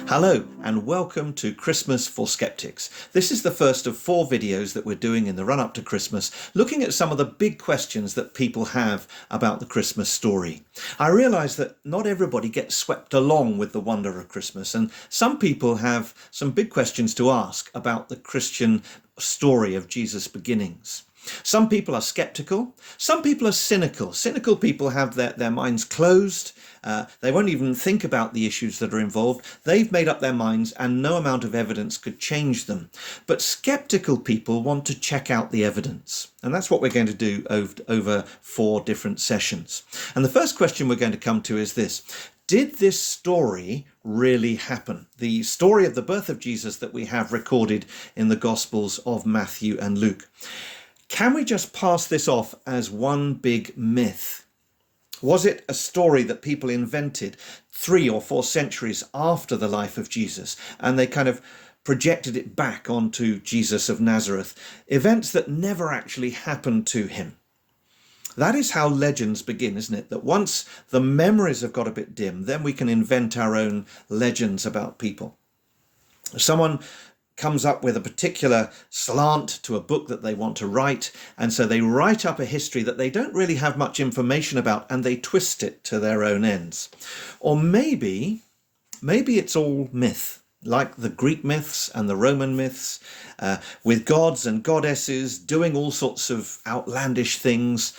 Hello and welcome to Christmas for Sceptics. This is the first of 4 videos that we're doing in the run-up to Christmas, looking at some of the big questions that people have about the Christmas story. I realise that not everybody gets swept along with the wonder of Christmas, and some people have some big questions to ask about the Christian story of Jesus' beginnings. Some people are skeptical, some people are cynical. Cynical people have their minds closed. They won't even think about the issues that are involved. They've made up their minds and no amount of evidence could change them. But skeptical people want to check out the evidence. And that's what we're going to do over 4 different sessions. And the first question we're going to come to is this. Did this story really happen? The story of the birth of Jesus that we have recorded in the Gospels of Matthew and Luke. Can we just pass this off as one big myth? Was it a story that people invented 3 or 4 centuries after the life of Jesus, and they kind of projected it back onto Jesus of Nazareth, events that never actually happened to him? That is how legends begin, isn't it? That once the memories have got a bit dim, then we can invent our own legends about people. Someone comes up with a particular slant to a book that they want to write, and so they write up a history that they don't really have much information about, and they twist it to their own ends. Or maybe it's all myth, like the Greek myths and the Roman myths, with gods and goddesses doing all sorts of outlandish things.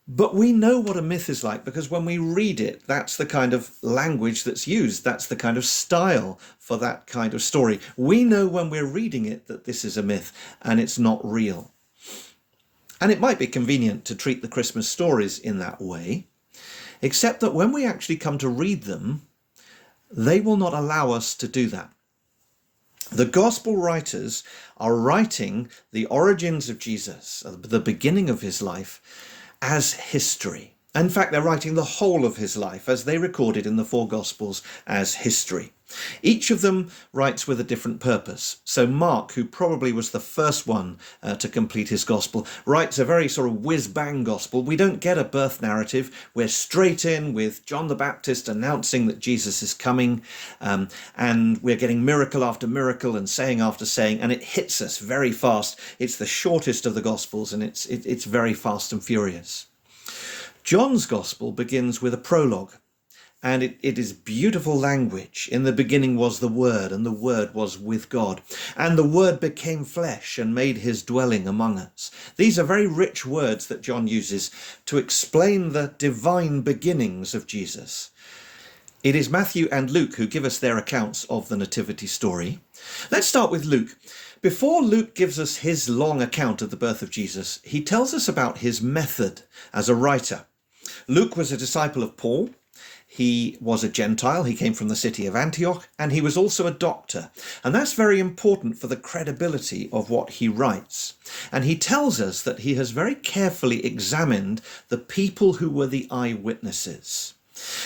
But we know what a myth is like because when we read it, that's the kind of language that's used. That's the kind of style for that kind of story. We know when we're reading it that this is a myth and it's not real. And it might be convenient to treat the Christmas stories in that way, except that when we actually come to read them, they will not allow us to do that. The gospel writers are writing the origins of Jesus, the beginning of his life, as history. In fact, they're writing the whole of his life as they recorded in the 4 Gospels as history. Each of them writes with a different purpose. So Mark, who probably was the first one to complete his gospel, writes a very sort of whiz-bang gospel. We don't get a birth narrative. We're straight in with John the Baptist announcing that Jesus is coming, and we're getting miracle after miracle and saying after saying, and it hits us very fast. It's the shortest of the Gospels, and it's very fast and furious. John's Gospel begins with a prologue, and it is beautiful language. In the beginning was the Word, and the Word was with God, and the Word became flesh and made his dwelling among us. These are very rich words that John uses to explain the divine beginnings of Jesus. It is Matthew and Luke who give us their accounts of the nativity story. Let's start with Luke. Before Luke gives us his long account of the birth of Jesus, he tells us about his method as a writer. Luke was a disciple of Paul. He was a Gentile. He came from the city of Antioch, and he was also a doctor. And that's very important for the credibility of what he writes. And he tells us that he has very carefully examined the people who were the eyewitnesses.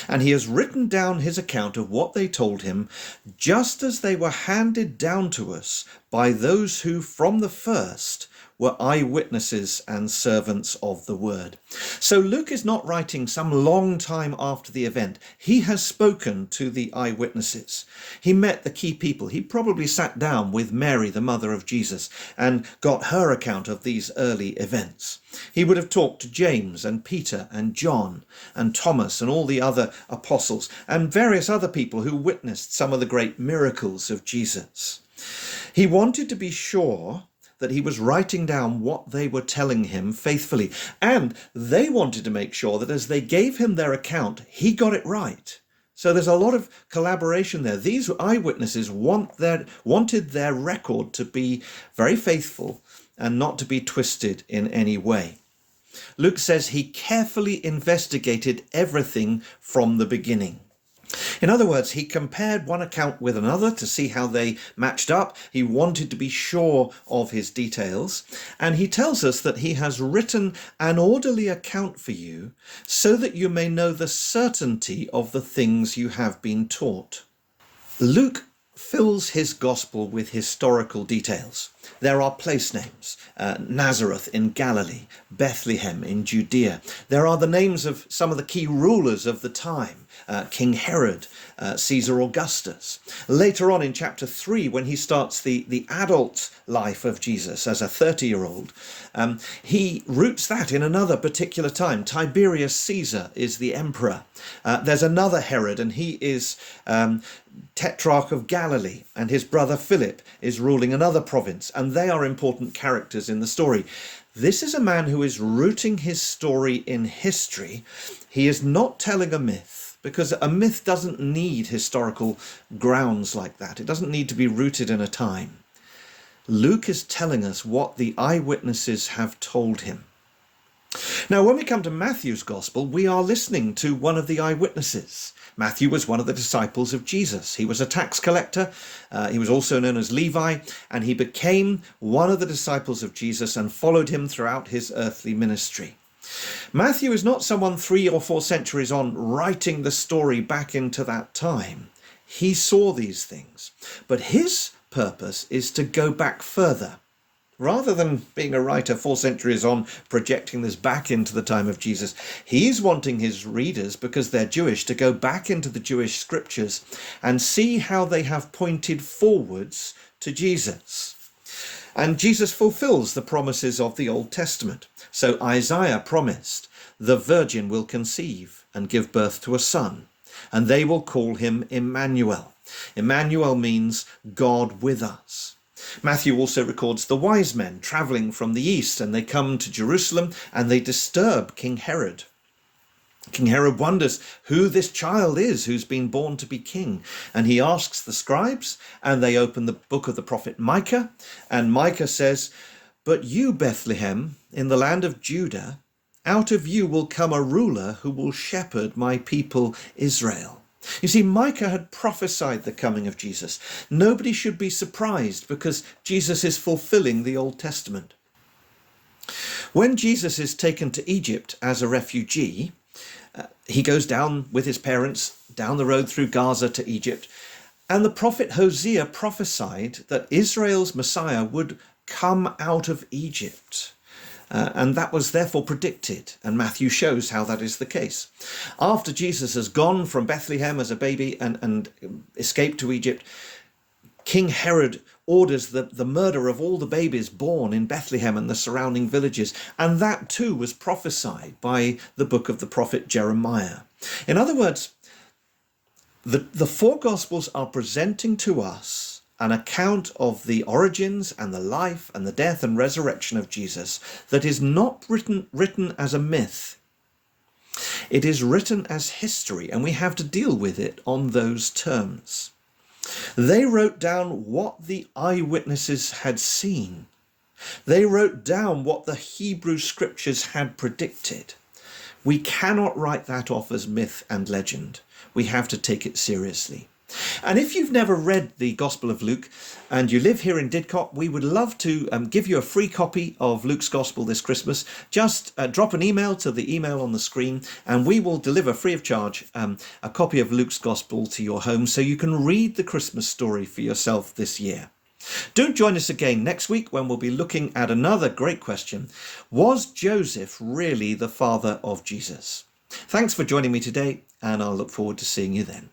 And he has written down his account of what they told him, just as they were handed down to us by those who from the first were eyewitnesses and servants of the word. So Luke is not writing some long time after the event. He has spoken to the eyewitnesses. He met the key people. He probably sat down with Mary, the mother of Jesus, and got her account of these early events. He would have talked to James and Peter and John and Thomas and all the other apostles and various other people who witnessed some of the great miracles of Jesus. He wanted to be sure that he was writing down what they were telling him faithfully. And they wanted to make sure that as they gave him their account, he got it right. So there's a lot of collaboration there. These eyewitnesses wanted their record to be very faithful and not to be twisted in any way. Luke says he carefully investigated everything from the beginning. In other words, he compared one account with another to see how they matched up. He wanted to be sure of his details. And he tells us that he has written an orderly account for you so that you may know the certainty of the things you have been taught. Luke fills his gospel with historical details. There are place names, Nazareth in Galilee, Bethlehem in Judea. There are the names of some of the key rulers of the time, King Herod, Caesar Augustus. Later on in chapter 3, when he starts the adult life of Jesus as a 30-year-old, he roots that in another particular time. Tiberius Caesar is the emperor. There's another Herod, and he is Tetrarch of Galilee, and his brother Philip is ruling another province, and they are important characters in the story. This is a man who is rooting his story in history. He is not telling a myth, because a myth doesn't need historical grounds like that. It doesn't need to be rooted in a time. Luke is telling us what the eyewitnesses have told him. Now, when we come to Matthew's gospel, we are listening to one of the eyewitnesses. Matthew was one of the disciples of Jesus. He was a tax collector. He was also known as Levi, and he became one of the disciples of Jesus and followed him throughout his earthly ministry. Matthew is not someone 3 or 4 centuries on writing the story back into that time. He saw these things, but his purpose is to go back further. Rather than being a writer 4 centuries on, projecting this back into the time of Jesus, he's wanting his readers, because they're Jewish, to go back into the Jewish scriptures and see how they have pointed forwards to Jesus. And Jesus fulfills the promises of the Old Testament. So Isaiah promised, "The virgin will conceive and give birth to a son, and they will call him Emmanuel." Emmanuel means God with us. Matthew also records the wise men traveling from the east, and they come to Jerusalem and they disturb King Herod. King Herod wonders who this child is who's been born to be king, and he asks the scribes, and they open the book of the prophet Micah, and Micah says, "But you, Bethlehem, in the land of Judah, out of you will come a ruler who will shepherd my people Israel." You see, Micah had prophesied the coming of Jesus. Nobody should be surprised, because Jesus is fulfilling the Old Testament. When Jesus is taken to Egypt as a refugee, he goes down with his parents down the road through Gaza to Egypt, and the prophet Hosea prophesied that Israel's Messiah would come out of Egypt. And that was therefore predicted, and Matthew shows how that is the case. After Jesus has gone from Bethlehem as a baby and escaped to Egypt, King Herod orders the murder of all the babies born in Bethlehem and the surrounding villages, and that too was prophesied by the book of the prophet Jeremiah. In other words, the 4 Gospels are presenting to us an account of the origins and the life and the death and resurrection of Jesus that is not written as a myth. It is written as history, and we have to deal with it on those terms. They wrote down what the eyewitnesses had seen. They wrote down what the Hebrew scriptures had predicted. We cannot write that off as myth and legend. We have to take it seriously. And if you've never read the Gospel of Luke and you live here in Didcot, we would love to give you a free copy of Luke's Gospel this Christmas. Just drop an email to the email on the screen, and we will deliver free of charge a copy of Luke's Gospel to your home, so you can read the Christmas story for yourself this year. Do join us again next week, when we'll be looking at another great question. Was Joseph really the father of Jesus? Thanks for joining me today, and I'll look forward to seeing you then.